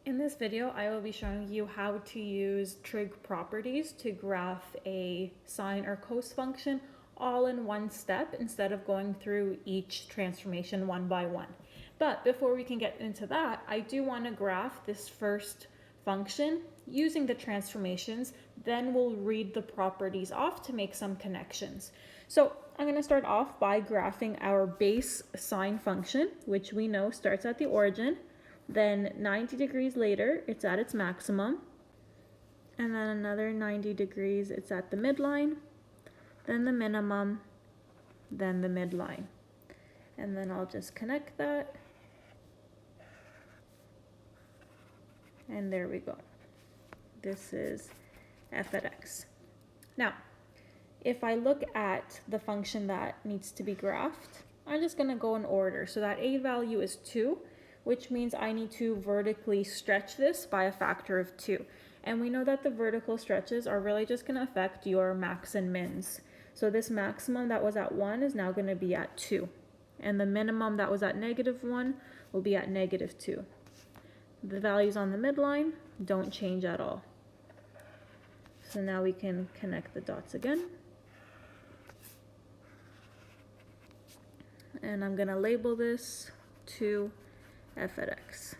In this video, I will be showing you how to use trig properties to graph a sine or cos function all in one step instead of going through each transformation one by one. But before we can get into that, I do want to graph this first function using the transformations, then we'll read the properties off to make some connections. So I'm going to start off by graphing our base sine function, which we know starts at the origin. Then 90 degrees later, it's at its maximum. And then another 90 degrees, it's at the midline, then the minimum, then the midline. And then I'll just connect that. And there we go. This is f at x. Now, if I look at the function that needs to be graphed, I'm just going to go in order. So that a value is 2, which means I need to vertically stretch this by a factor of 2. And we know that the vertical stretches are really just going to affect your max and mins. So this maximum that was at 1 is now going to be at 2. And the minimum that was at -1 will be at -2. The values on the midline don't change at all. So now we can connect the dots again. And I'm going to label this 2 f at x.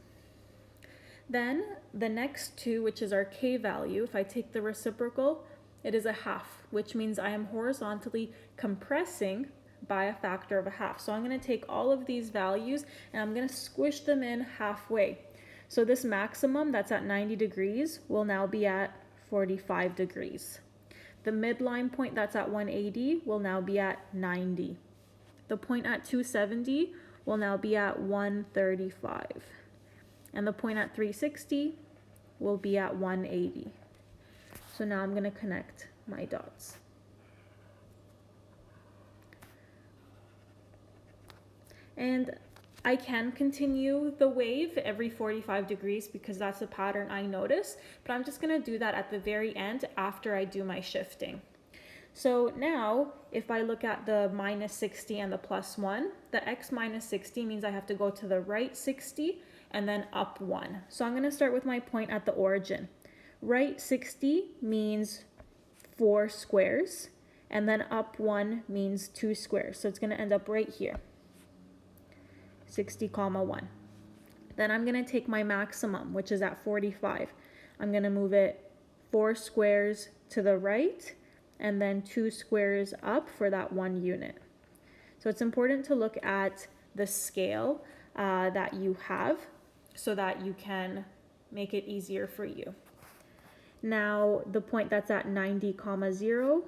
Then the next 2, which is our k value, if I take the reciprocal, it is a half, which means I am horizontally compressing by a factor of a half. So I'm going to take all of these values and I'm going to squish them in halfway. So this maximum that's at 90 degrees will now be at 45 degrees. The midline point that's at 180 will now be at 90. The point at 270 will now be at 135. And the point at 360 will be at 180. So now I'm going to connect my dots. And I can continue the wave every 45 degrees because that's a pattern I notice, but I'm just going to do that at the very end after I do my shifting. So now, if I look at the -60 and the +1, the x -60 means I have to go to the right 60 and then up 1. So I'm going to start with my point at the origin. Right 60 means 4 squares, and then up 1 means 2 squares. So it's going to end up right here. 60, 1. Then I'm going to take my maximum, which is at 45. I'm going to move it 4 squares to the right and then 2 squares up for that 1 unit. So it's important to look at the scale that you have so that you can make it easier for you. Now the point that's at 90, 0,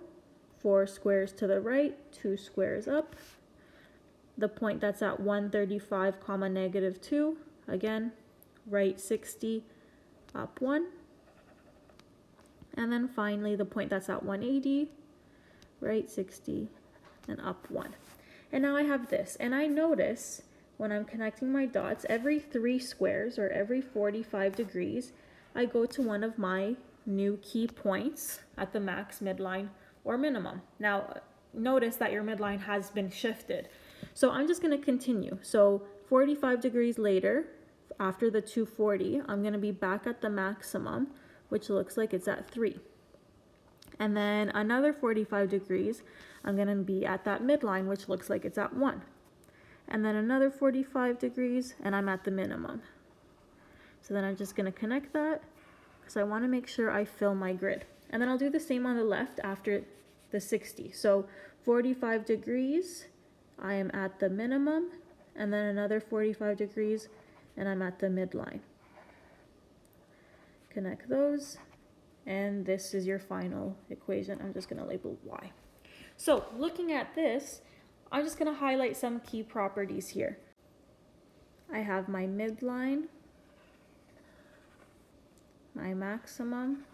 4 squares to the right, 2 squares up. The point that's at 135, -2, again, right 60, up 1. And then finally the point that's at 180, right 60, and up 1. And now I have this, and I notice when I'm connecting my dots, every 3 squares or every 45 degrees, I go to one of my new key points at the max, midline, or minimum. Now notice that your midline has been shifted. So I'm just going to continue. So 45 degrees later, after the 240, I'm going to be back at the maximum, which looks like it's at 3. And then another 45 degrees, I'm going to be at that midline, which looks like it's at 1. And then another 45 degrees, and I'm at the minimum. So then I'm just going to connect that, because I want to make sure I fill my grid. And then I'll do the same on the left after the 60. So 45 degrees, I am at the minimum, and then another 45 degrees, and I'm at the midline. Connect those, and this is your final equation. I'm just going to label y. So looking at this, I'm just going to highlight some key properties here. I have my midline, my maximum,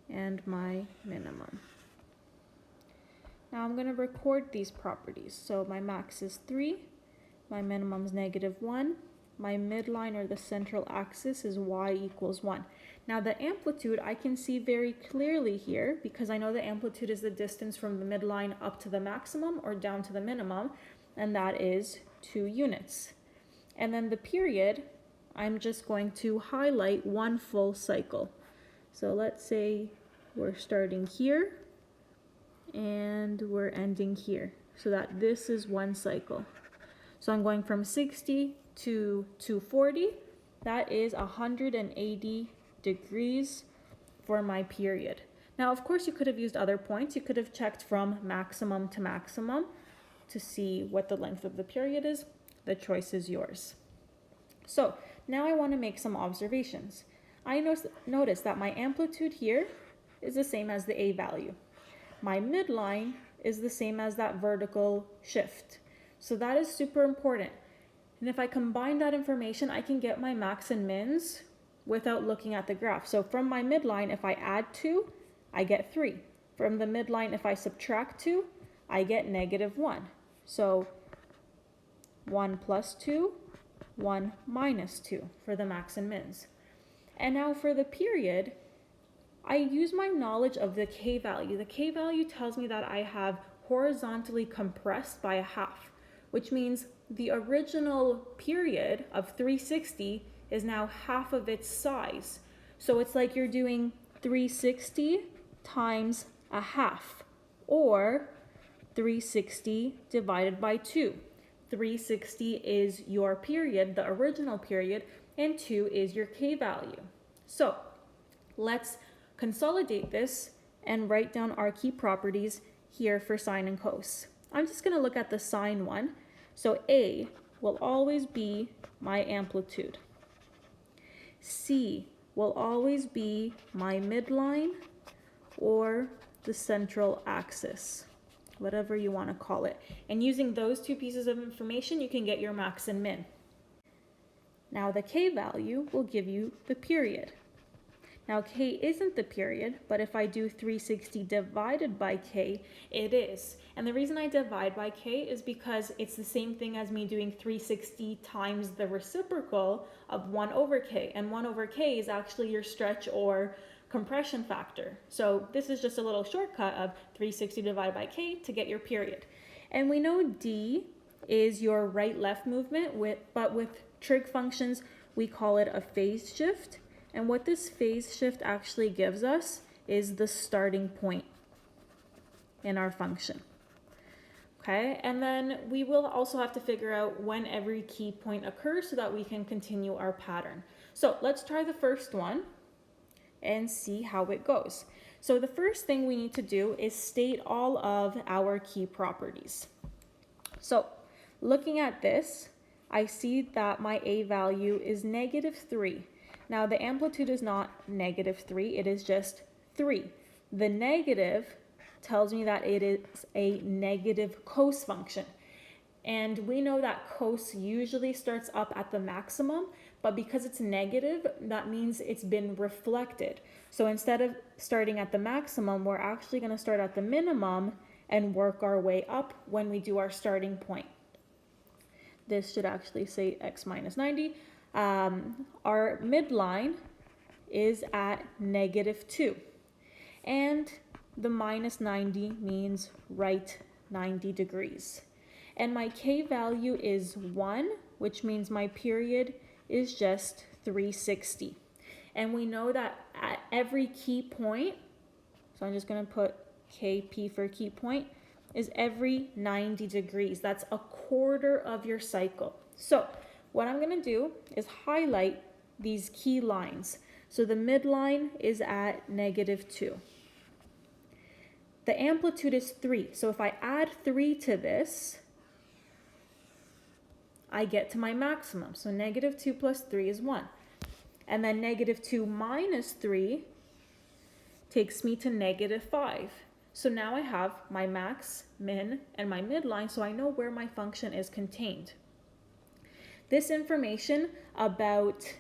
and my minimum. Now I'm going to record these properties. So my max is 3, my minimum is -1, my midline or the central axis is y equals 1. Now the amplitude I can see very clearly here because I know the amplitude is the distance from the midline up to the maximum or down to the minimum, and that is 2 units. And then the period, I'm just going to highlight one full cycle. So let's say we're starting here and we're ending here, so that this is one cycle. So I'm going from 60 to 240. That is 180 degrees for my period. Now, of course, you could have used other points. You could have checked from maximum to maximum to see what the length of the period is. The choice is yours. So now I want to make some observations. I notice that my amplitude here is the same as the A value. My midline is the same as that vertical shift. So that is super important. And if I combine that information, I can get my max and mins without looking at the graph. So from my midline, if I add 2, I get 3. From the midline, if I subtract 2, I get -1. So 1 plus 2, 1 minus 2 for the max and mins. And now for the period, I use my knowledge of the K value. The K value tells me that I have horizontally compressed by a half, which means the original period of 360 is now half of its size. So it's like you're doing 360 times a half, or 360 divided by 2. 360 is your period, the original period, and 2 is your K value. So let's consolidate this and write down our key properties here for sine and cos. I'm just going to look at the sine one. So A will always be my amplitude. C will always be my midline or the central axis, whatever you want to call it. And using those two pieces of information, you can get your max and min. Now the K value will give you the period. Now K isn't the period, but if I do 360 divided by K, it is. And the reason I divide by K is because it's the same thing as me doing 360 times the reciprocal of 1 over K. And 1 over K is actually your stretch or compression factor. So this is just a little shortcut of 360 divided by K to get your period. And we know D is your right-left movement, but with trig functions, we call it a phase shift. And what this phase shift actually gives us is the starting point in our function. Okay, and then we will also have to figure out when every key point occurs so that we can continue our pattern. So let's try the first one and see how it goes. So the first thing we need to do is state all of our key properties. So looking at this, I see that my A value is -3. Now the amplitude is not -3, it is just 3. The negative tells me that it is a negative cos function. And we know that cos usually starts up at the maximum, but because it's negative, that means it's been reflected. So instead of starting at the maximum, we're actually going to start at the minimum and work our way up when we do our starting point. This should actually say x minus 90. Our midline is at -2. And the minus 90 means right 90 degrees. And my K value is 1, which means my period is just 360. And we know that at every key point, so I'm just going to put KP for key point, is every 90 degrees. That's a quarter of your cycle. So what I'm going to do is highlight these key lines. So the midline is at -2. The amplitude is 3. So if I add 3 to this, I get to my maximum. So -2 plus 3 is 1. And then -2 minus 3 takes me to -5. So now I have my max, min, and my midline, so I know where my function is contained. This information about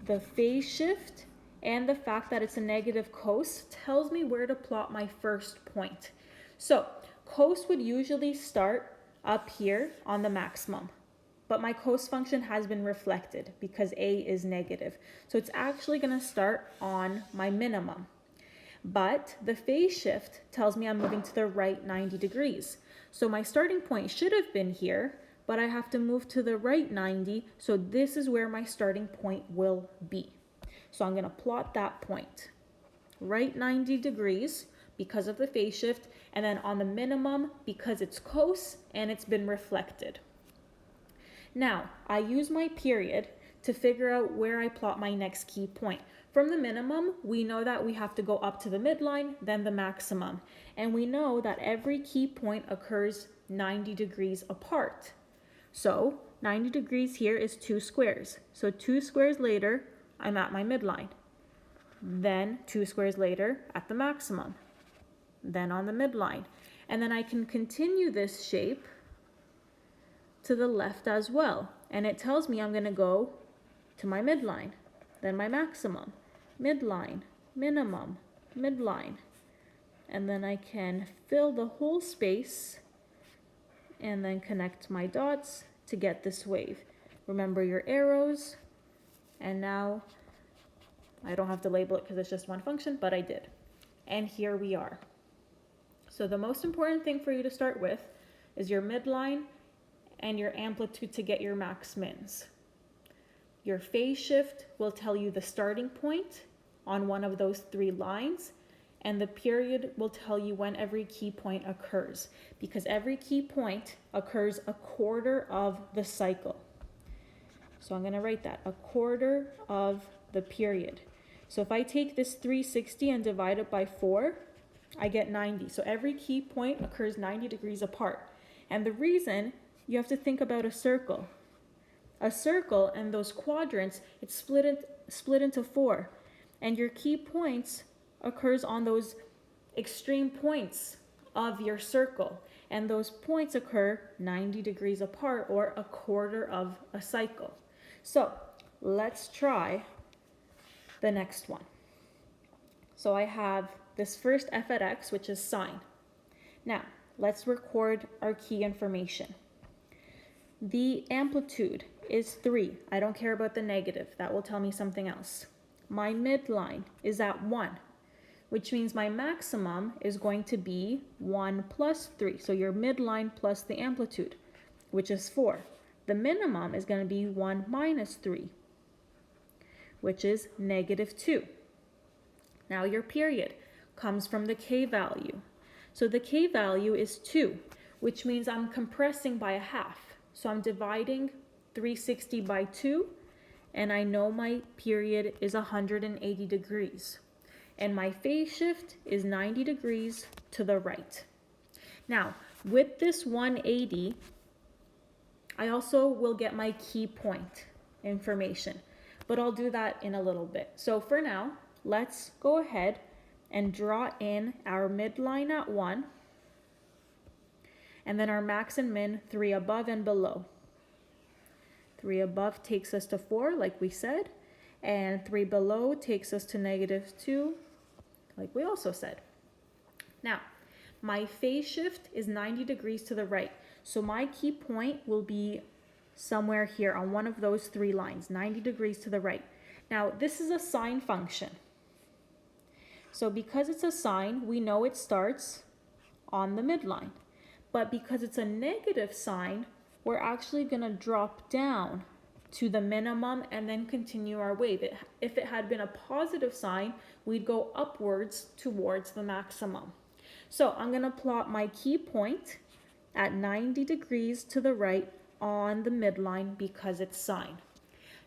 the phase shift and the fact that it's a negative cos tells me where to plot my first point. So cos would usually start up here on the maximum, but my cos function has been reflected because A is negative. So it's actually going to start on my minimum. But the phase shift tells me I'm moving to the right 90 degrees. So my starting point should have been here, but I have to move to the right 90, so this is where my starting point will be. So I'm going to plot that point. Right 90 degrees because of the phase shift, and then on the minimum because it's close and it's been reflected. Now, I use my period to figure out where I plot my next key point. From the minimum, we know that we have to go up to the midline, then the maximum. And we know that every key point occurs 90 degrees apart. So 90 degrees here is 2 squares. So 2 squares later, I'm at my midline. Then 2 squares later at the maximum. Then on the midline. And then I can continue this shape to the left as well. And it tells me I'm going to go to my midline, then my maximum, midline, minimum, midline. And then I can fill the whole space and then connect my dots to get this wave. Remember your arrows. And now I don't have to label it because it's just one function, but I did. And here we are. So the most important thing for you to start with is your midline and your amplitude to get your max mins. Your phase shift will tell you the starting point on one of those 3 lines, and the period will tell you when every key point occurs, because every key point occurs a quarter of the cycle. So I'm going to write that, a quarter of the period. So if I take this 360 and divide it by 4, I get 90. So every key point occurs 90 degrees apart. And the reason, you have to think about a circle. A circle and those quadrants, it's split into 4. And your key points occurs on those extreme points of your circle. And those points occur 90 degrees apart, or a quarter of a cycle. So let's try the next one. So I have this first f at x, which is sine. Now, let's record our key information. The amplitude is 3. I don't care about the negative. That will tell me something else. My midline is at 1, which means my maximum is going to be 1 plus 3. So your midline plus the amplitude, which is 4. The minimum is going to be 1 minus 3, which is negative 2. Now your period comes from the k value. So the k value is 2, which means I'm compressing by a half. So I'm dividing 360 by 2, and I know my period is 180 degrees. And my phase shift is 90 degrees to the right. Now, with this 180, I also will get my key point information, but I'll do that in a little bit. So for now, let's go ahead and draw in our midline at 1, and then our max and min 3 above and below. 3 above takes us to 4, like we said, and 3 below takes us to negative 2, like we also said. Now, my phase shift is 90 degrees to the right, so my key point will be somewhere here on one of those 3 lines, 90 degrees to the right. Now, this is a sine function. So because it's a sine, we know it starts on the midline. But because it's a negative sign, we're actually going to drop down to the minimum and then continue our wave. If it had been a positive sign, we'd go upwards towards the maximum. So I'm going to plot my key point at 90 degrees to the right on the midline because it's sine.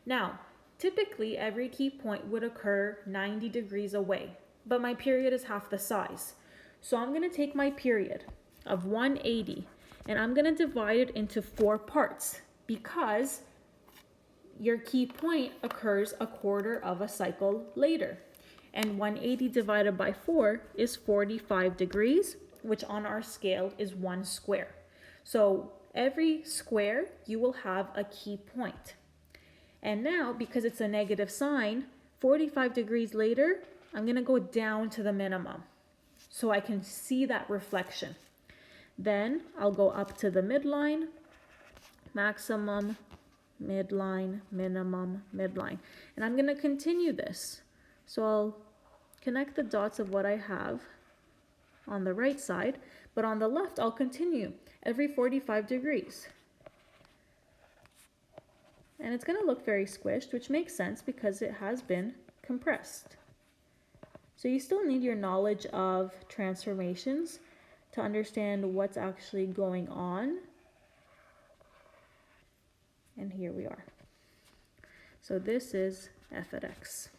Now, typically every key point would occur 90 degrees away, but my period is half the size. So I'm going to take my period of 180 and I'm going to divide it into 4 parts because your key point occurs a quarter of a cycle later. And 180 divided by 4 is 45 degrees, which on our scale is 1 square. So every square you will have a key point. And now, because it's a negative sign, 45 degrees later, I'm going to go down to the minimum so I can see that reflection. Then I'll go up to the midline, maximum, midline, minimum, midline. And I'm going to continue this. So I'll connect the dots of what I have on the right side, but on the left I'll continue every 45 degrees. And it's going to look very squished, which makes sense because it has been compressed. So you still need your knowledge of transformations to understand what's actually going on. And here we are. So this is f at x.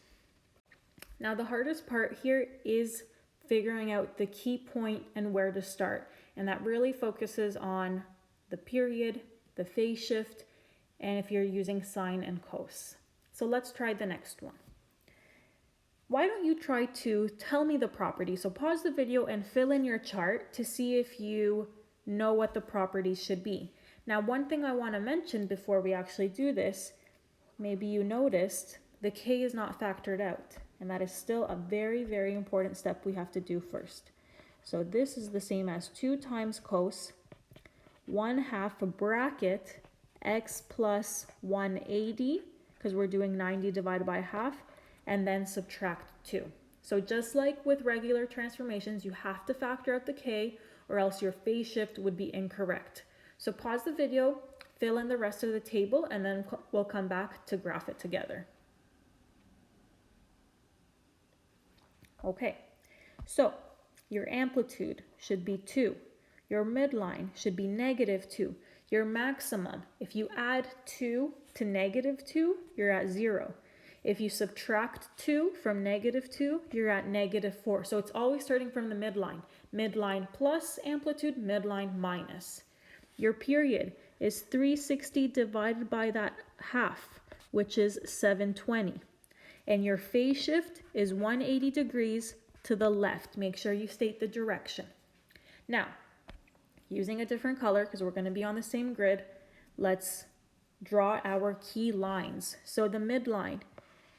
Now the hardest part here is figuring out the key point and where to start. And that really focuses on the period, the phase shift, and if you're using sine and cos. So let's try the next one. Why don't you try to tell me the property? So pause the video and fill in your chart to see if you know what the properties should be. Now, one thing I want to mention before we actually do this, maybe you noticed the k is not factored out. And that is still a very, very important step we have to do first. So this is the same as 2 times cos 1/2 bracket x plus 180, because we're doing 90 divided by half, and then subtract 2. So just like with regular transformations, you have to factor out the k or else your phase shift would be incorrect. So pause the video, fill in the rest of the table, and then we'll come back to graph it together. Okay, so your amplitude should be 2. Your midline should be -2. Your maximum, if you add 2 to -2, you're at 0. If you subtract 2 from -2, you're at -4. So it's always starting from the midline. Midline plus amplitude, midline minus. Your period is 360 divided by that half, which is 720. And your phase shift is 180 degrees to the left. Make sure you state the direction. Now, using a different color, because we're going to be on the same grid, let's draw our key lines. So the midline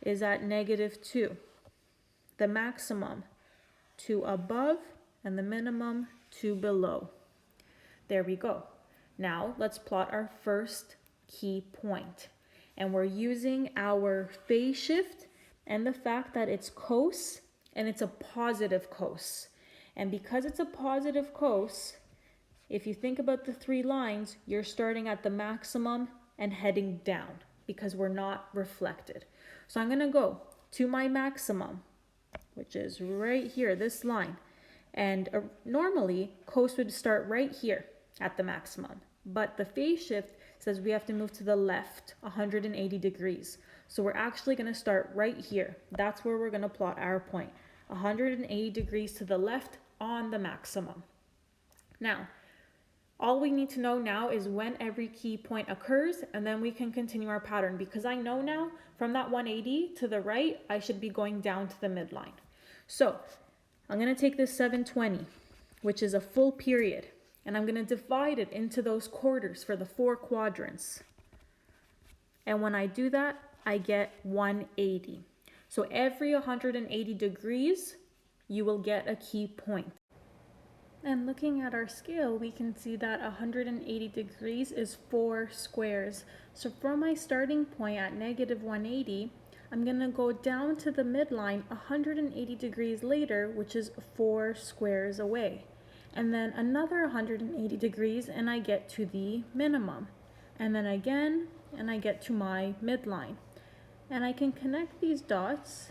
is at -2. The maximum to above and the minimum to below. There we go. Now let's plot our first key point. And we're using our phase shift and the fact that it's cos and it's a positive cos. And because it's a positive cos, if you think about the 3 lines, you're starting at the maximum and heading down because we're not reflected. So I'm going to go to my maximum, which is right here, this line. And normally, cos would start right here at the maximum. But the phase shift says we have to move to the left 180 degrees. So we're actually going to start right here. That's where we're going to plot our point. 180 degrees to the left on the maximum. Now, all we need to know now is when every key point occurs, and then we can continue our pattern, because I know now from that 180 to the right, I should be going down to the midline. So I'm going to take this 720, which is a full period, and I'm going to divide it into those quarters for the 4 quadrants. And when I do that, I get 180. So every 180 degrees, you will get a key point. And looking at our scale, we can see that 180 degrees is 4 squares. So from my starting point at -180, I'm going to go down to the midline 180 degrees later, which is 4 squares away. And then another 180 degrees and I get to the minimum. And then again, and I get to my midline. And I can connect these dots,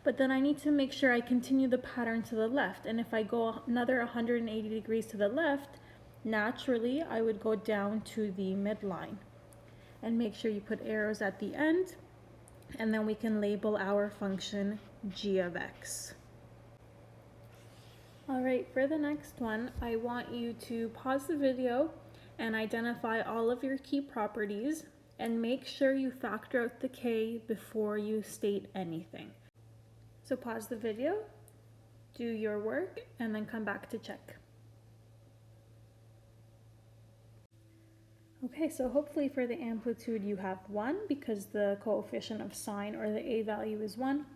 but then I need to make sure I continue the pattern to the left. And if I go another 180 degrees to the left, naturally I would go down to the midline. And make sure you put arrows at the end, and then we can label our function g of x. Alright, for the next one, I want you to pause the video and identify all of your key properties, and make sure you factor out the k before you state anything. So pause the video, do your work, and then come back to check. Okay, so hopefully for the amplitude you have 1 because the coefficient of sine, or the a value, is 1.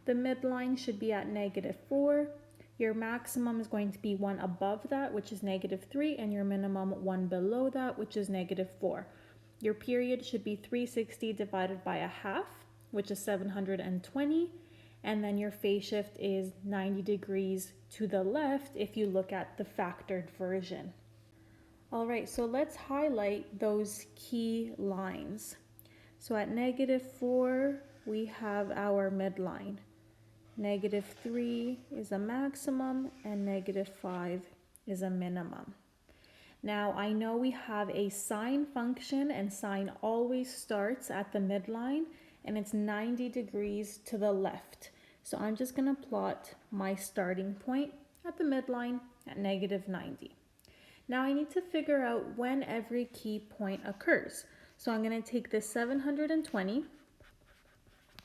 The midline should be at -4. Your maximum is going to be 1 above that, which is -3, and your minimum 1 below that, which is -4. Your period should be 360 divided by a half, which is 720. And then your phase shift is 90 degrees to the left if you look at the factored version. All right, so let's highlight those key lines. So at -4, we have our midline. -3 is a maximum and -5 is a minimum. Now I know we have a sine function, and sine always starts at the midline, and it's 90 degrees to the left. So I'm just going to plot my starting point at the midline at -90. Now I need to figure out when every key point occurs. So I'm going to take this 720,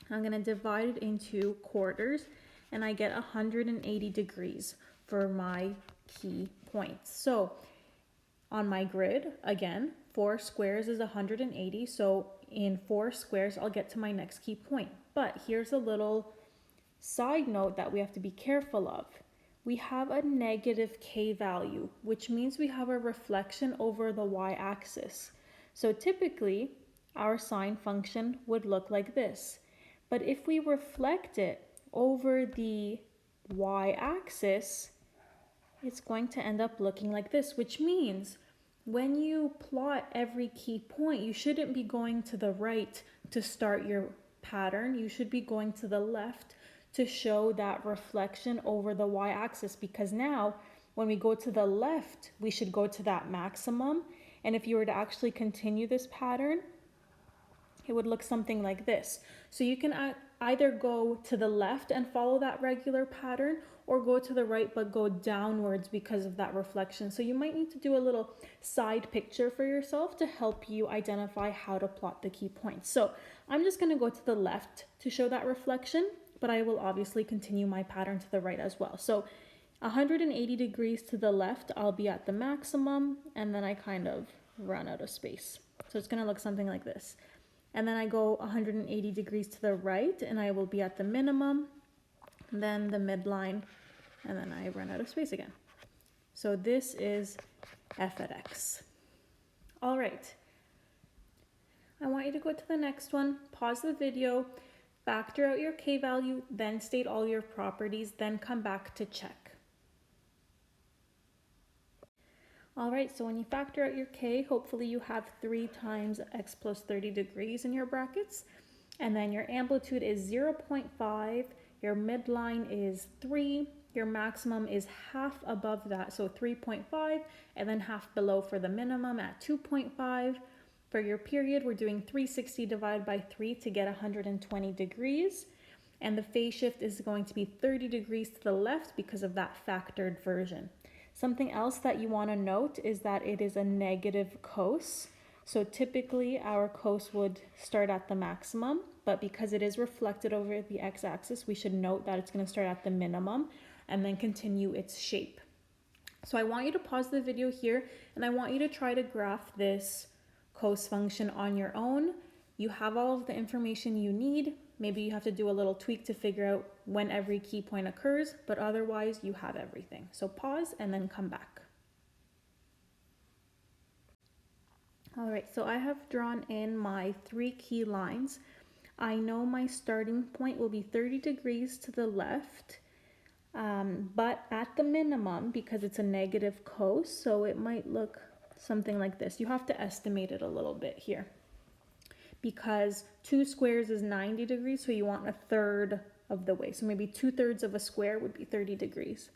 I'm going to divide it into quarters, and I get 180 degrees for my key points. So on my grid, again, 4 squares is 180, so in 4 squares I'll get to my next key point. But here's a little side note that we have to be careful of. We have a negative k value, which means we have a reflection over the y-axis. So typically, our sine function would look like this. But if we reflect it over the y-axis, it's going to end up looking like this, which means when you plot every key point, you shouldn't be going to the right to start your pattern. You should be going to the left to show that reflection over the y-axis, because now when we go to the left, we should go to that maximum. And if you were to actually continue this pattern, it would look something like this. So you can either go to the left and follow that regular pattern, or go to the right but go downwards because of that reflection. So you might need to do a little side picture for yourself to help you identify how to plot the key points. So I'm just going to go to the left to show that reflection, but I will obviously continue my pattern to the right as well. So 180 degrees to the left, I'll be at the maximum, and then I kind of run out of space. So it's going to look something like this. And then I go 180 degrees to the right, and I will be at the minimum, then the midline, and then I run out of space again. So this is f at x. All right. I want you to go to the next one, pause the video, factor out your k value, then state all your properties, then come back to check. All right, so when you factor out your k, hopefully you have 3 times x plus 30 degrees in your brackets, and then your amplitude is 0.5, your midline is 3, your maximum is half above that, so 3.5, and then half below for the minimum at 2.5. For your period, we're doing 360 divided by 3 to get 120 degrees. And the phase shift is going to be 30 degrees to the left because of that factored version. Something else that you want to note is that it is a negative cos. So typically our cos would start at the maximum, but because it is reflected over the x-axis, we should note that it's going to start at the minimum and then continue its shape. So I want you to pause the video here, and I want you to try to graph this cos function on your own. You have all of the information you need. Maybe you have to do a little tweak to figure out when every key point occurs, but otherwise you have everything. So pause and then come back. All right, so I have drawn in my 3 key lines. I know my starting point will be 30 degrees to the left, but at the minimum, because it's a negative cos, so it might look something like this. You have to estimate it a little bit here, because 2 squares is 90 degrees, so you want 1/3 of the way. So maybe 2/3 of a square would be 30 degrees.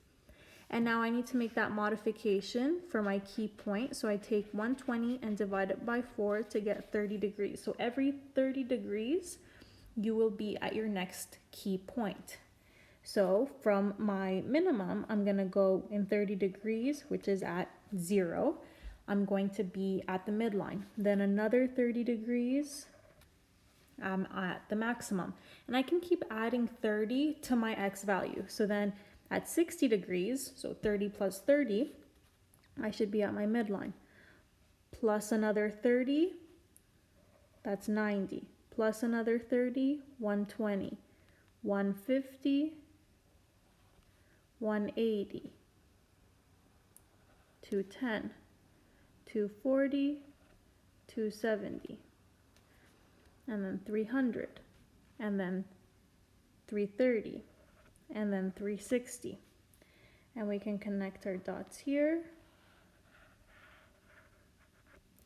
And now I need to make that modification for my key point. So I take 120 and divide it by 4 to get 30 degrees. So every 30 degrees, you will be at your next key point. So from my minimum, I'm going to go in 30 degrees, which is at 0. I'm going to be at the midline. Then another 30 degrees at the maximum. And I can keep adding 30 to my x value. So then at 60 degrees, so 30 plus 30, I should be at my midline. Plus another 30, that's 90. Plus another 30, 120. 150, 180, 210. 240, 270, and then 300, and then 330, and then 360. And we can connect our dots here,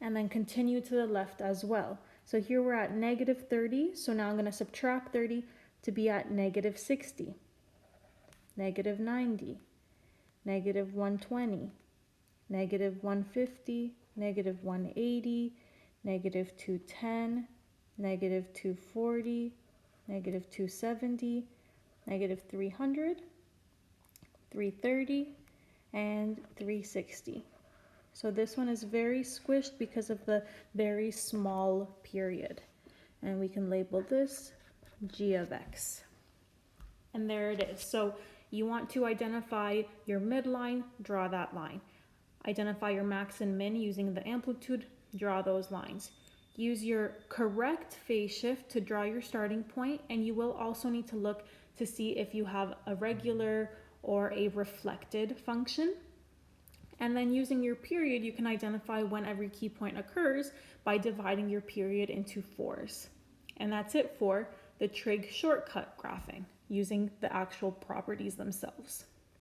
and then continue to the left as well. So here we're at negative 30. So now I'm going to subtract 30 to be at negative 60, negative 90, negative 120, negative 150, negative 180, negative 210, negative 240, negative 270, negative 300, 330, and 360. So this one is very squished because of the very small period. And we can label this g of x. And there it is. So you want to identify your midline, draw that line. Identify your max and min using the amplitude, draw those lines. Use your correct phase shift to draw your starting point, and you will also need to look to see if you have a regular or a reflected function. And then using your period, you can identify when every key point occurs by dividing your period into 4s. And that's it for the trig shortcut graphing using the actual properties themselves.